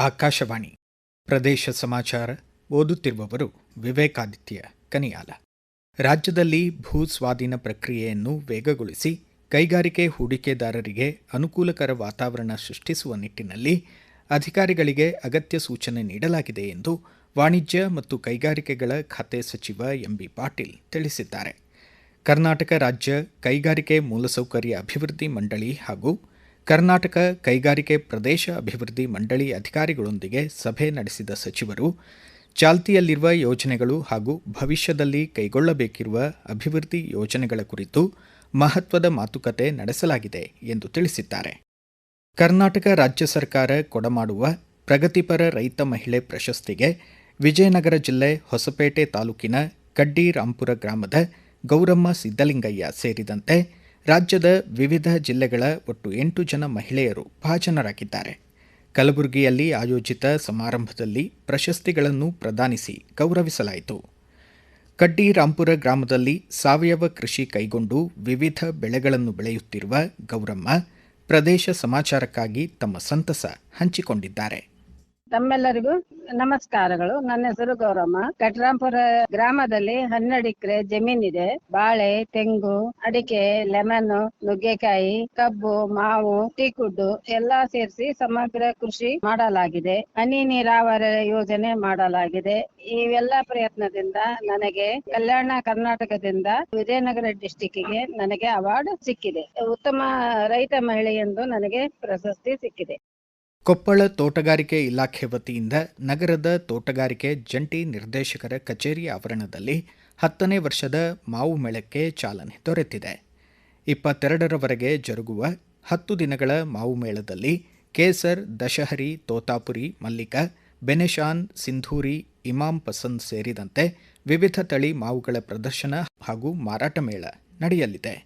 ಆಕಾಶವಾಣಿ ಪ್ರದೇಶ ಸಮಾಚಾರ ಓದುತ್ತಿರುವವರು ವಿವೇಕಾದಿತ್ಯ ಕನಿಯಾಲ. ರಾಜ್ಯದಲ್ಲಿ ಭೂ ಸ್ವಾಧೀನ ಪ್ರಕ್ರಿಯೆಯನ್ನು ವೇಗಗೊಳಿಸಿ ಕೈಗಾರಿಕೆ ಹೂಡಿಕೆದಾರರಿಗೆ ಅನುಕೂಲಕರ ವಾತಾವರಣ ಸೃಷ್ಟಿಸುವ ನಿಟ್ಟಿನಲ್ಲಿ ಅಧಿಕಾರಿಗಳಿಗೆ ಅಗತ್ಯ ಸೂಚನೆ ನೀಡಲಾಗಿದೆ ಎಂದು ವಾಣಿಜ್ಯ ಮತ್ತು ಕೈಗಾರಿಕೆಗಳ ಖಾತೆ ಸಚಿವ ಎಂಬಿ ಪಾಟೀಲ್ ತಿಳಿಸಿದ್ದಾರೆ. ಕರ್ನಾಟಕ ರಾಜ್ಯ ಕೈಗಾರಿಕೆ ಮೂಲಸೌಕರ್ಯ ಅಭಿವೃದ್ಧಿ ಮಂಡಳಿ ಹಾಗೂ ಕರ್ನಾಟಕ ಕೈಗಾರಿಕೆ ಪ್ರದೇಶ ಅಭಿವೃದ್ಧಿ ಮಂಡಳಿ ಅಧಿಕಾರಿಗಳೊಂದಿಗೆ ಸಭೆ ನಡೆಸಿದ ಸಚಿವರು ಚಾಲ್ತಿಯಲ್ಲಿರುವ ಯೋಜನೆಗಳು ಹಾಗೂ ಭವಿಷ್ಯದಲ್ಲಿ ಕೈಗೊಳ್ಳಬೇಕಿರುವ ಅಭಿವೃದ್ಧಿ ಯೋಜನೆಗಳ ಕುರಿತು ಮಹತ್ವದ ಮಾತುಕತೆ ನಡೆಸಲಾಗಿದೆ ಎಂದು ತಿಳಿಸಿದ್ದಾರೆ. ಕರ್ನಾಟಕ ರಾಜ್ಯ ಸರ್ಕಾರ ಕೊಡಮಾಡುವ ಪ್ರಗತಿಪರ ರೈತ ಮಹಿಳೆ ಪ್ರಶಸ್ತಿಗೆ ವಿಜಯನಗರ ಜಿಲ್ಲೆ ಹೊಸಪೇಟೆ ತಾಲೂಕಿನ ಕಡ್ಡಿರಾಂಪುರ ಗ್ರಾಮದ ಗೌರಮ್ಮ ಸಿದ್ದಲಿಂಗಯ್ಯ ಸೇರಿದಂತೆ ರಾಜ್ಯದ ವಿವಿಧ ಜಿಲ್ಲೆಗಳ ಒಟ್ಟು 8 ಜನ ಮಹಿಳೆಯರು ಭಾಜನರಾಗಿದ್ದಾರೆ. ಕಲಬುರಗಿಯಲ್ಲಿ ಆಯೋಜಿತ ಸಮಾರಂಭದಲ್ಲಿ ಪ್ರಶಸ್ತಿಗಳನ್ನು ಪ್ರದಾನಿಸಿ ಗೌರವಿಸಲಾಯಿತು. ಕಡ್ಡಿರಾಂಪುರ ಗ್ರಾಮದಲ್ಲಿ ಸಾವಯವ ಕೃಷಿ ಕೈಗೊಂಡು ವಿವಿಧ ಬೆಳೆಗಳನ್ನು ಬೆಳೆಯುತ್ತಿರುವ ಗೌರಮ್ಮ ಪ್ರದೇಶ ಸಮಾಚಾರಕ್ಕಾಗಿ ತಮ್ಮ ಸಂತಸ ಹಂಚಿಕೊಂಡಿದ್ದಾರೆ. ತಮ್ಮೆಲ್ಲರಿಗೂ ನಮಸ್ಕಾರಗಳು. ನನ್ನ ಹೆಸರು ಗೌರಮ್ಮ. ಕಟ್ರಾಂಪುರ ಗ್ರಾಮದಲ್ಲಿ 12 ಎಕರೆ ಜಮೀನಿದೆ. ಬಾಳೆ, ತೆಂಗು, ಅಡಿಕೆ, ಲೆಮನ್, ನುಗ್ಗೆಕಾಯಿ, ಕಬ್ಬು, ಮಾವು, ಟೀಕುಡ್ಡು ಎಲ್ಲಾ ಸೇರಿಸಿ ಸಮಗ್ರ ಕೃಷಿ ಮಾಡಲಾಗಿದೆ. ಹನಿ ನೀರಾವರಿ ಯೋಜನೆ ಮಾಡಲಾಗಿದೆ. ಇವೆಲ್ಲ ಪ್ರಯತ್ನದಿಂದ ನನಗೆ ಕಲ್ಯಾಣ ಕರ್ನಾಟಕದಿಂದ ವಿಜಯನಗರ ಡಿಸ್ಟಿಕ್ಗೆ ನನಗೆ ಅವಾರ್ಡ್ ಸಿಕ್ಕಿದೆ. ಉತ್ತಮ ರೈತ ಮಹಿಳೆ ಎಂದು ನನಗೆ ಪ್ರಶಸ್ತಿ ಸಿಕ್ಕಿದೆ. ಕೊಪ್ಪಳ ತೋಟಗಾರಿಕೆ ಇಲಾಖೆ ವತಿಯಿಂದ ನಗರದ ತೋಟಗಾರಿಕೆ ಜಂಟಿ ನಿರ್ದೇಶಕರ ಕಚೇರಿ ಆವರಣದಲ್ಲಿ 10ನೇ ವರ್ಷದ ಮಾವು ಮೇಳಕ್ಕೆ ಚಾಲನೆ ದೊರೆತಿದೆ. 22ರವರೆಗೆ ಜರುಗುವ 10 ದಿನಗಳ ಮಾವು ಮೇಳದಲ್ಲಿ ಕೇಸರ್, ದಶಹರಿ, ತೋತಾಪುರಿ, ಮಲ್ಲಿಕ, ಬೆನೆಶಾನ್, ಸಿಂಧೂರಿ, ಇಮಾಮ್ ಪಸಂದ್ ಸೇರಿದಂತೆ ವಿವಿಧ ತಳಿ ಮಾವುಗಳ ಪ್ರದರ್ಶನ ಹಾಗೂ ಮಾರಾಟ ಮೇಳ ನಡೆಯಲಿದೆ.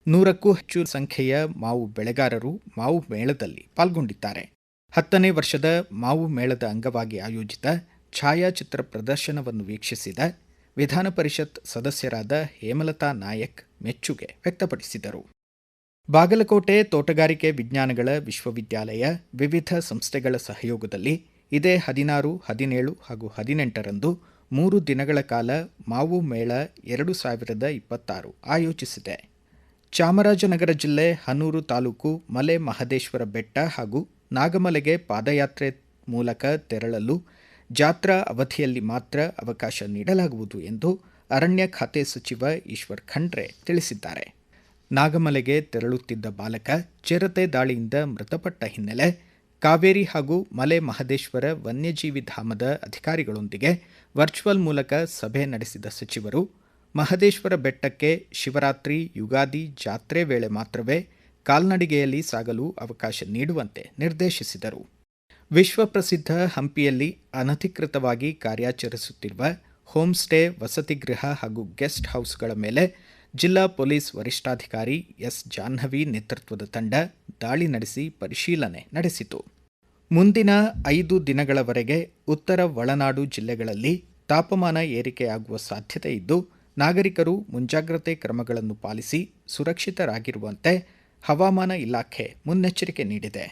100ಕ್ಕೂ ಹೆಚ್ಚು ಸಂಖ್ಯೆಯ ಮಾವು ಬೆಳೆಗಾರರು ಮಾವು ಮೇಳದಲ್ಲಿ ಪಾಲ್ಗೊಂಡಿದ್ದಾರೆ. 10ನೇ ವರ್ಷದ ಮಾವು ಮೇಳದ ಅಂಗವಾಗಿ ಆಯೋಜಿತ ಛಾಯಾಚಿತ್ರ ಪ್ರದರ್ಶನವನ್ನು ವೀಕ್ಷಿಸಿದ ವಿಧಾನ ಪರಿಷತ್ ಸದಸ್ಯರಾದ ಹೇಮಲತಾ ನಾಯಕ್ ಮೆಚ್ಚುಗೆ ವ್ಯಕ್ತಪಡಿಸಿದರು. ಬಾಗಲಕೋಟೆ ತೋಟಗಾರಿಕೆ ವಿಜ್ಞಾನಗಳ ವಿಶ್ವವಿದ್ಯಾಲಯ ವಿವಿಧ ಸಂಸ್ಥೆಗಳ ಸಹಯೋಗದಲ್ಲಿ ಇದೇ 16, 17 ಹಾಗೂ 18ರಂದು 3 ದಿನಗಳ ಕಾಲ ಮಾವು ಮೇಳ 2026 ಆಯೋಜಿಸಿದೆ. ಚಾಮರಾಜನಗರ ಜಿಲ್ಲೆ ಹನೂರು ತಾಲೂಕು ಮಲೆ ಮಹದೇಶ್ವರ ಬೆಟ್ಟ ಹಾಗೂ ನಾಗಮಲೆಗೆ ಪಾದಯಾತ್ರೆ ಮೂಲಕ ತೆರಳಲು ಜಾತ್ರಾ ಅವಧಿಯಲ್ಲಿ ಮಾತ್ರ ಅವಕಾಶ ನೀಡಲಾಗುವುದು ಎಂದು ಅರಣ್ಯ ಖಾತೆ ಸಚಿವ ಈಶ್ವರ್ ಖಂಡ್ರೆ ತಿಳಿಸಿದ್ದಾರೆ. ನಾಗಮಲೆಗೆ ತೆರಳುತ್ತಿದ್ದ ಬಾಲಕ ಚಿರತೆ ದಾಳಿಯಿಂದ ಮೃತಪಟ್ಟ ಹಿನ್ನೆಲೆ ಕಾವೇರಿ ಹಾಗೂ ಮಲೆ ಮಹದೇಶ್ವರ ವನ್ಯಜೀವಿ ಧಾಮದ ಅಧಿಕಾರಿಗಳೊಂದಿಗೆ ವರ್ಚುವಲ್ ಮೂಲಕ ಸಭೆ ನಡೆಸಿದ ಸಚಿವರು ಮಹದೇಶ್ವರ ಬೆಟ್ಟಕ್ಕೆ ಶಿವರಾತ್ರಿ, ಯುಗಾದಿ ಜಾತ್ರೆ ವೇಳೆ ಮಾತ್ರವೇ ಕಾಲ್ನಡಿಗೆಯಲ್ಲಿ ಸಾಗಲು ಅವಕಾಶ ನೀಡುವಂತೆ ನಿರ್ದೇಶಿಸಿದರು. ವಿಶ್ವಪ್ರಸಿದ್ಧ ಹಂಪಿಯಲ್ಲಿ ಅನಧಿಕೃತವಾಗಿ ಕಾರ್ಯಾಚರಿಸುತ್ತಿರುವ ಹೋಮ್ ಸ್ಟೇ, ವಸತಿಗೃಹ ಹಾಗೂ ಗೆಸ್ಟ್ ಹೌಸ್ಗಳ ಮೇಲೆ ಜಿಲ್ಲಾ ಪೊಲೀಸ್ ವರಿಷ್ಠಾಧಿಕಾರಿ ಎಸ್. ಜಾಹ್ನವಿ ನೇತೃತ್ವದ ತಂಡ ದಾಳಿ ನಡೆಸಿ ಪರಿಶೀಲನೆ ನಡೆಸಿತು. ಮುಂದಿನ 5 ದಿನಗಳವರೆಗೆ ಉತ್ತರ ಒಳನಾಡು ಜಿಲ್ಲೆಗಳಲ್ಲಿ ತಾಪಮಾನ ಏರಿಕೆಯಾಗುವ ಸಾಧ್ಯತೆ ಇದ್ದು, ನಾಗರಿಕರು ಮುಂಜಾಗ್ರತೆ ಕ್ರಮಗಳನ್ನು ಪಾಲಿಸಿ ಸುರಕ್ಷಿತರಾಗಿರುವಂತೆ ಹವಾಮಾನ ಇಲಾಖೆ ಮುನ್ನೆಚ್ಚರಿಕೆ ನೀಡಿದೆ.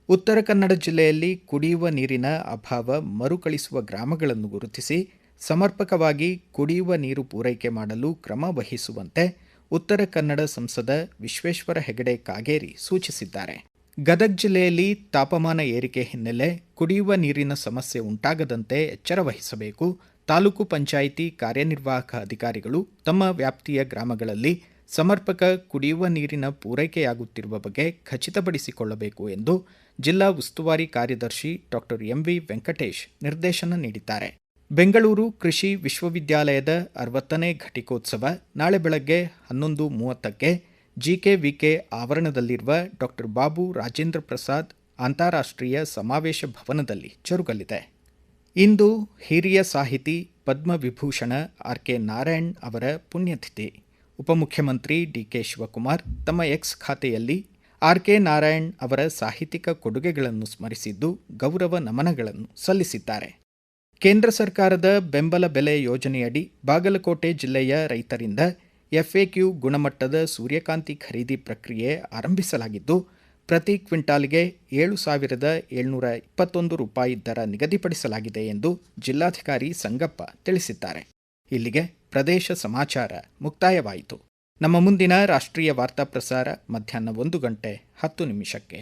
ಉತ್ತರ ಕನ್ನಡ ಜಿಲ್ಲೆಯಲ್ಲಿ ಕುಡಿಯುವ ನೀರಿನ ಅಭಾವ ಮರುಕಳಿಸುವ ಗ್ರಾಮಗಳನ್ನು ಗುರುತಿಸಿ ಸಮರ್ಪಕವಾಗಿ ಕುಡಿಯುವ ನೀರು ಪೂರೈಕೆ ಮಾಡಲು ಕ್ರಮ ವಹಿಸುವಂತೆ ಉತ್ತರ ಕನ್ನಡ ಸಂಸದ ವಿಶ್ವೇಶ್ವರ ಹೆಗಡೆ ಕಾಗೇರಿ ಸೂಚಿಸಿದ್ದಾರೆ. ಗದಗ ಜಿಲ್ಲೆಯಲ್ಲಿ ತಾಪಮಾನ ಏರಿಕೆ ಹಿನ್ನೆಲೆ ಕುಡಿಯುವ ನೀರಿನ ಸಮಸ್ಯೆ ಉಂಟಾಗದಂತೆ ಎಚ್ಚರ ವಹಿಸಬೇಕು. ತಾಲೂಕು ಪಂಚಾಯಿತಿ ಕಾರ್ಯನಿರ್ವಾಹಕ ಅಧಿಕಾರಿಗಳು ತಮ್ಮ ವ್ಯಾಪ್ತಿಯ ಗ್ರಾಮಗಳಲ್ಲಿ ಸಮರ್ಪಕ ಕುಡಿಯುವ ನೀರಿನ ಪೂರೈಕೆಯಾಗುತ್ತಿರುವ ಬಗ್ಗೆ ಖಚಿತಪಡಿಸಿಕೊಳ್ಳಬೇಕು ಎಂದು ಜಿಲ್ಲಾ ಉಸ್ತುವಾರಿ ಕಾರ್ಯದರ್ಶಿ ಡಾ. ಎಂವಿ ವೆಂಕಟೇಶ್ ನಿರ್ದೇಶನ ನೀಡಿದ್ದಾರೆ. ಬೆಂಗಳೂರು ಕೃಷಿ ವಿಶ್ವವಿದ್ಯಾಲಯದ 60ನೇ ಘಟಿಕೋತ್ಸವ ನಾಳೆ ಬೆಳಗ್ಗೆ 11:30ಕ್ಕೆ ಜಿಕೆವಿಕೆ ಆವರಣದಲ್ಲಿರುವ ಡಾ. ಬಾಬು ರಾಜೇಂದ್ರ ಪ್ರಸಾದ್ ಅಂತಾರಾಷ್ಟ್ರೀಯ ಸಮಾವೇಶ ಭವನದಲ್ಲಿ ಜರುಗಲಿದೆ. ಇಂದು ಹಿರಿಯ ಸಾಹಿತಿ ಪದ್ಮವಿಭೂಷಣ ಆರ್.ಕೆ. ನಾರಾಯಣ್ ಅವರ ಪುಣ್ಯತಿಥಿ. ಉಪಮುಖ್ಯಮಂತ್ರಿ ಡಿಕೆ ಶಿವಕುಮಾರ್ ತಮ್ಮ ಎಕ್ಸ್ ಖಾತೆಯಲ್ಲಿ ಆರ್.ಕೆ. ನಾರಾಯಣ್ ಅವರ ಸಾಹಿತ್ಯಿಕ ಕೊಡುಗೆಗಳನ್ನು ಸ್ಮರಿಸಿದ್ದು ಗೌರವ ನಮನಗಳನ್ನು ಸಲ್ಲಿಸಿದ್ದಾರೆ. ಕೇಂದ್ರ ಸರ್ಕಾರದ ಬೆಂಬಲ ಬೆಲೆ ಯೋಜನೆಯಡಿ ಬಾಗಲಕೋಟೆ ಜಿಲ್ಲೆಯ ರೈತರಿಂದ ಎಫ್ಎಕ್ಯೂ ಗುಣಮಟ್ಟದ ಸೂರ್ಯಕಾಂತಿ ಖರೀದಿ ಪ್ರಕ್ರಿಯೆ ಆರಂಭಿಸಲಾಗಿದ್ದು, ಪ್ರತಿ ಕ್ವಿಂಟಾಲ್ಗೆ 7,721 ರೂಪಾಯಿ ದರ ನಿಗದಿಪಡಿಸಲಾಗಿದೆ ಎಂದು ಜಿಲ್ಲಾಧಿಕಾರಿ ಸಂಗಪ್ಪ ತಿಳಿಸಿದ್ದಾರೆ. ಇಲ್ಲಿಗೆ ಪ್ರದೇಶ ಸಮಾಚಾರ ಮುಕ್ತಾಯವಾಯಿತು. ನಮ್ಮ ಮುಂದಿನ ರಾಷ್ಟ್ರೀಯ ವಾರ್ತಾ ಪ್ರಸಾರ ಮಧ್ಯಾಹ್ನ 1:10 ನಿಮಿಷಕ್ಕೆ.